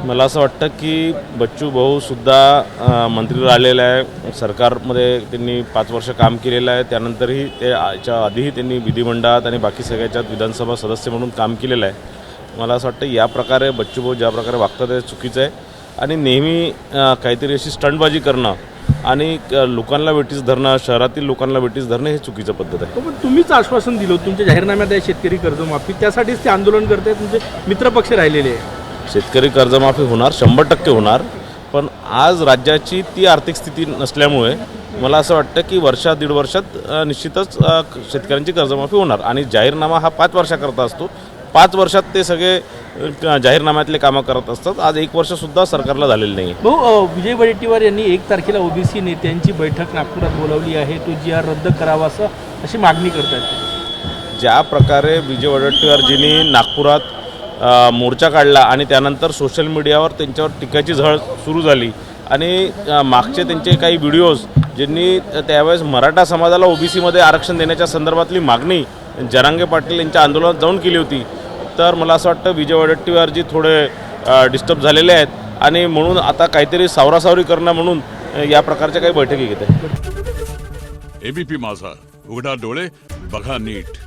मला असं वाटतं की बच्चू भाऊसुद्धा मंत्री राहिलेला आहे, सरकारमध्ये त्यांनी 5 वर्ष काम केलेलं आहे. त्यानंतरही याच्या आधीही त्यांनी विधिमंडळात आणि बाकी सगळ्याच्यात विधानसभा सदस्य म्हणून काम केलेलं आहे. मला असं वाटतं या प्रकारे बच्चू भाऊ ज्या प्रकारे वागतात ते चुकीचं आहे आणि नेहमी काहीतरी अशी स्टंटबाजी करणं आणि लोकांना वेठीस धरणं, शहरातील लोकांना वेठीस धरणं हे चुकीचं पद्धत आहे. पण तुम्हीच आश्वासन दिलं तुमच्या जाहीरनाम्यात आहे शेतकरी कर्जमाफी, त्यासाठीच ते आंदोलन करतायत, तुमचे मित्रपक्ष राहिलेले आहे. शेतकरी कर्जमाफी होणार, 100% होणार, पण आज राज्याची ती आर्थिक स्थिती नसल्यामुळे मला असं वाटतं की दीड वर्षात निश्चितच शेतकऱ्यांची कर्जमाफी होणार आणि जाहीरनामा हा 5 वर्षाकरता असतो. 5 वर्षात ते सगळे जाहीरनाम्यातले कामं करत असतात. आज 1 वर्षसुद्धा सरकारला झालेलं नाही. भाऊ, विजय वडेट्टीवार यांनी 1 तारखेला ओबीसी नेत्यांची बैठक नागपुरात बोलावली आहे, तो GR रद्द करावा अशी मागणी करतात. ज्या प्रकारे विजय वडेट्टीवारजींनी नागपुरात मोर्चा काढला आणि त्यानंतर सोशल मीडियावर त्यांच्यावर टीकाची झळ सुरू झाली आणि मागचे त्यांचे काही व्हिडिओज ज्यांनी त्यावेळेस मराठा समाजाला ओबीसीमध्ये आरक्षण देण्याच्या संदर्भातली मागणी जरांगे पाटील यांच्या आंदोलनात जाऊन केली होती. तर मला असं वाटतं विजय वडेट्टीवारजी थोडे डिस्टर्ब झालेले आहेत आणि म्हणून आता काहीतरी सावरासावरी करणं म्हणून या प्रकारच्या काही बैठकी घेत आहेत. एबीपी माझा, उघडा डोळे बघा नीट.